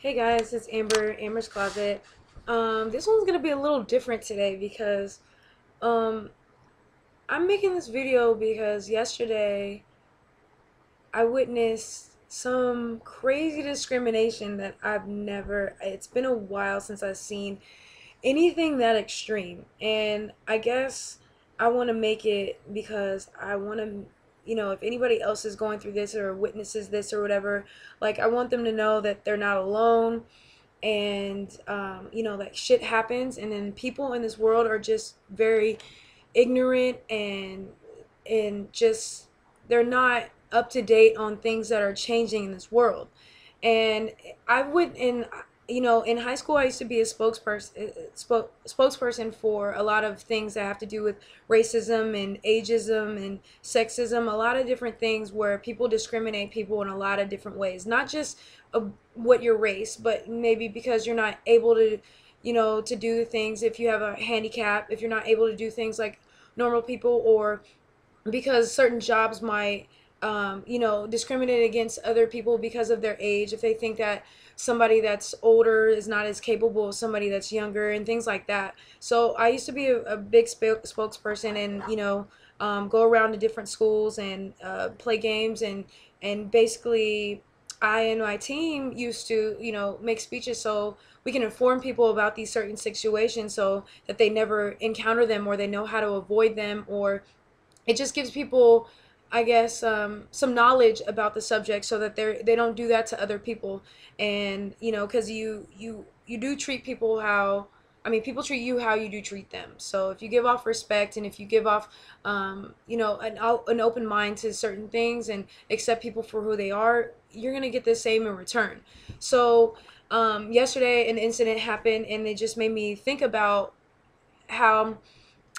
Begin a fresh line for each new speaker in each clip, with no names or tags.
Hey guys, it's AmbersCloset. This one's gonna be a little different today because um, I'm making this video because yesterday I witnessed some crazy discrimination that it's been a while since I've seen anything that extreme. And I guess I want to make it because I want to, if anybody else is going through this or witnesses this or whatever, like I want them to know that they're not alone and like shit happens, and then people in this world are just very ignorant and just they're not up to date on things that are changing in this world. And I would in high school I used to be a spokesperson for a lot of things that have to do with racism and ageism and sexism, a lot of different things where people discriminate people in a lot of different ways, not just what your race, but maybe because you're not able to to do the things, if you have a handicap, if you're not able to do things like normal people, or because certain jobs might discriminate against other people because of their age, if they think that somebody that's older is not as capable as somebody that's younger and things like that. So I used to be a big spokesperson, and go around to different schools and play games, and basically I and my team used to make speeches so we can inform people about these certain situations so that they never encounter them, or they know how to avoid them, or it just gives people, I guess, some knowledge about the subject so that they don't do that to other people. And because you do treat people how, I mean, people treat you how you do treat them. So if you give off respect, and if you give off an open mind to certain things and accept people for who they are, you're gonna get the same in return. So yesterday an incident happened, and it just made me think about how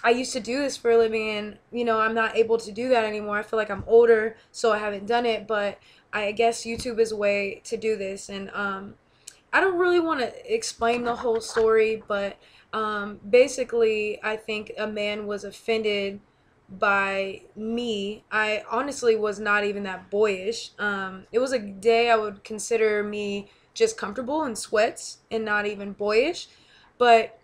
I used to do this for a living, and I'm not able to do that anymore. I feel like I'm older, so I haven't done it, but I guess YouTube is a way to do this. And I don't really want to explain the whole story, but basically I think a man was offended by me. I honestly was not even that boyish. It was a day I would consider me just comfortable in sweats and not even boyish, but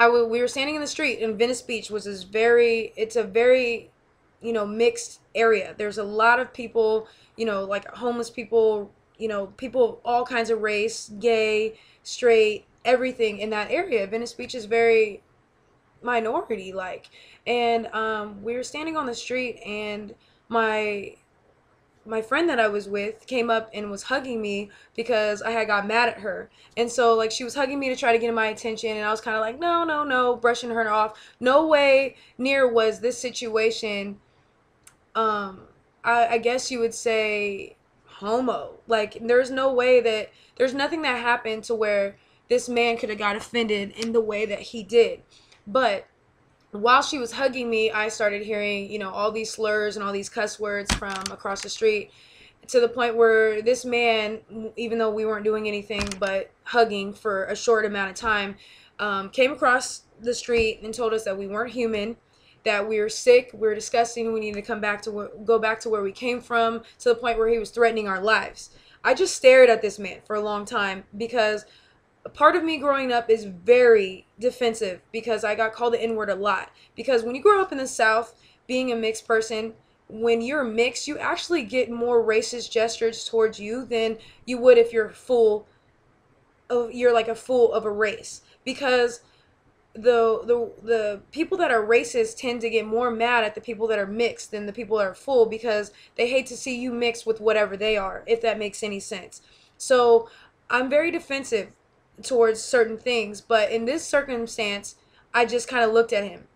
we were standing in the street in Venice Beach, which is it's a very, mixed area. There's a lot of people, like homeless people, people of all kinds of race, gay, straight, everything in that area. Venice Beach is very minority like. And we were standing on the street, and my my friend that I was with came up and was hugging me because I had got mad at her. And so like she was hugging me to try to get my attention, and I was kind of like, no, no, no, brushing her off. No way near was this situation um I guess you would say homo. Like there's no way that there's nothing that happened to where this man could have got offended in the way that he did. But while she was hugging me, I started hearing, all these slurs and all these cuss words from across the street, to the point where this man, even though we weren't doing anything but hugging for a short amount of time, came across the street and told us that we weren't human, that we were sick, we were disgusting, we needed to go back to where we came from, to the point where he was threatening our lives. I just stared at this man for a long time because a part of me growing up is very defensive because I got called the N-word a lot. Because when you grow up in the South, being a mixed person, when you're mixed, you actually get more racist gestures towards you than you would if you're like a fool of a race. Because the people that are racist tend to get more mad at the people that are mixed than the people that are full, because they hate to see you mixed with whatever they are, if that makes any sense. So I'm very defensive towards certain things, but in this circumstance, I just kind of looked at him,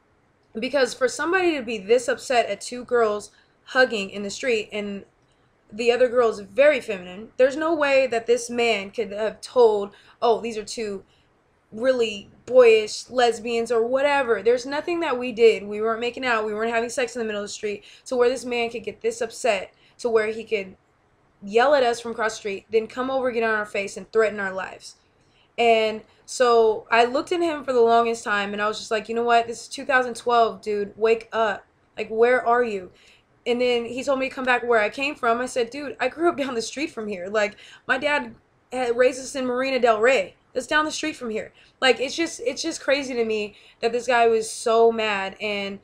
because for somebody to be this upset at two girls hugging in the street, and the other girl is very feminine, there's no way that this man could have told, oh, these are two really boyish lesbians or whatever. There's nothing that we did. We weren't making out. We weren't having sex in the middle of the street. So where this man could get this upset to where he could yell at us from across the street, then come over, get on our face, and threaten our lives. And so I looked at him for the longest time, and I was just like, you know what? This is 2012, dude. Wake up. Like, where are you? And then he told me to come back where I came from. I said, dude, I grew up down the street from here. Like, my dad racist in Marina Del Rey. That's down the street from here. Like, it's just crazy to me that this guy was so mad and,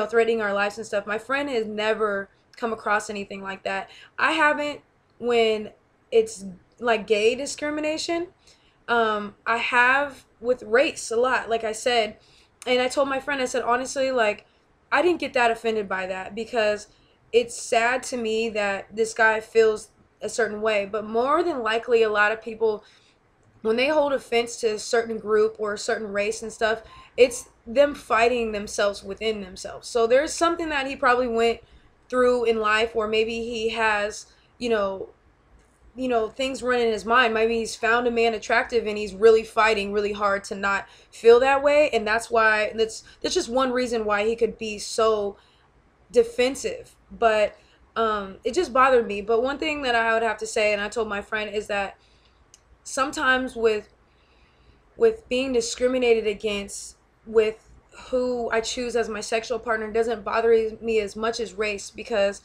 threatening our lives and stuff. My friend has never come across anything like that. I haven't when it's like gay discrimination. I have with race a lot, like I said. And I told my friend, I said, honestly, like, I didn't get that offended by that because it's sad to me that this guy feels a certain way. But more than likely, a lot of people, when they hold offense to a certain group or a certain race and stuff, it's them fighting themselves within themselves. So there's something that he probably went through in life, or maybe he has, things run in his mind. Maybe he's found a man attractive and he's really fighting really hard to not feel that way. And that's just one reason why he could be so defensive. But it just bothered me. But one thing that I would have to say, and I told my friend, is that sometimes with being discriminated against with who I choose as my sexual partner doesn't bother me as much as race, because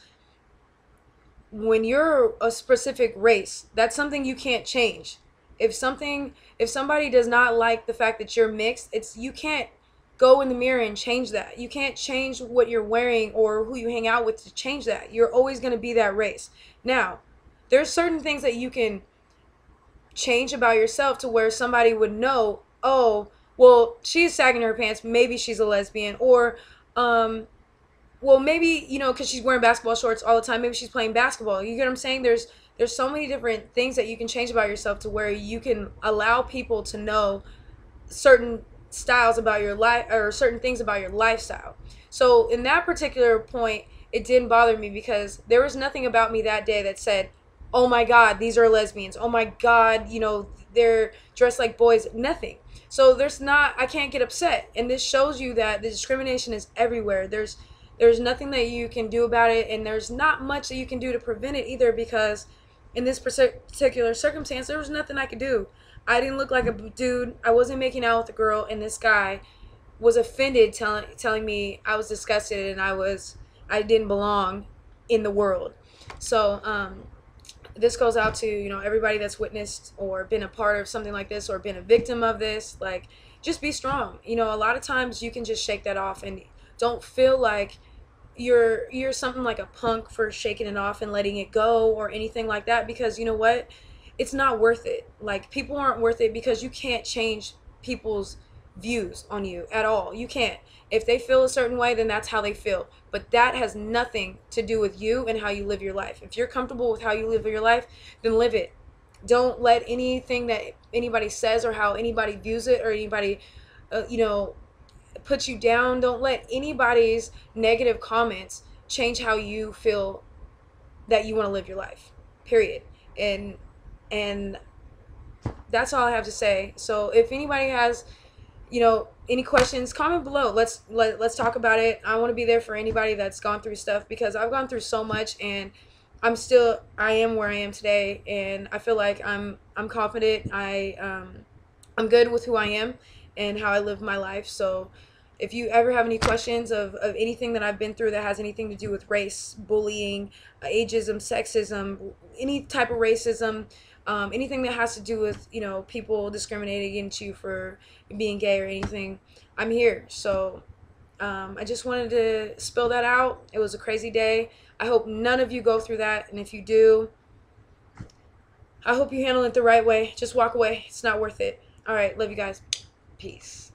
when you're a specific race, that's something you can't change. If somebody does not like the fact that you're mixed, you can't go in the mirror and change that. You can't change what you're wearing or who you hang out with to change that. You're always going to be that race. Now, there's certain things that you can change about yourself to where somebody would know, oh, well, she's sagging her pants, maybe she's a lesbian. Or well, maybe, because she's wearing basketball shorts all the time, maybe she's playing basketball. You get what I'm saying? There's so many different things that you can change about yourself to where you can allow people to know certain styles about your life, or certain things about your lifestyle. So in that particular point, it didn't bother me because there was nothing about me that day that said, oh my God, these are lesbians. Oh my God, they're dressed like boys. Nothing. So I can't get upset. And this shows you that the discrimination is everywhere. There's nothing that you can do about it, and there's not much that you can do to prevent it either, because in this particular circumstance, there was nothing I could do. I didn't look like a dude. I wasn't making out with a girl, and this guy was offended, telling me I was disgusted and I didn't belong in the world. So this goes out to everybody that's witnessed or been a part of something like this or been a victim of this. Like, just be strong. A lot of times you can just shake that off, and don't feel like you're something like a punk for shaking it off and letting it go or anything like that, because you know what, it's not worth it. Like, people aren't worth it, because you can't change people's views on you at all. You can't. If they feel a certain way, then that's how they feel, but that has nothing to do with you and how you live your life. If you're comfortable with how you live your life, then live it. Don't let anything that anybody says or how anybody views it or anybody put you down. Don't let anybody's negative comments change how you feel that you want to live your life, period. And that's all I have to say. So if anybody has any questions, comment below. Let's talk about it. I want to be there for anybody that's gone through stuff, because I've gone through so much, and I am where I am today, and I feel like I'm confident. I'm good with who I am and how I live my life. So if you ever have any questions of anything that I've been through that has anything to do with race, bullying, ageism, sexism, any type of racism, anything that has to do with people discriminating against you for being gay or anything, I'm here. So I just wanted to spill that out. It was a crazy day. I hope none of you go through that, and if you do, I hope you handle it the right way. Just walk away. It's not worth it. All right, love you guys. Peace.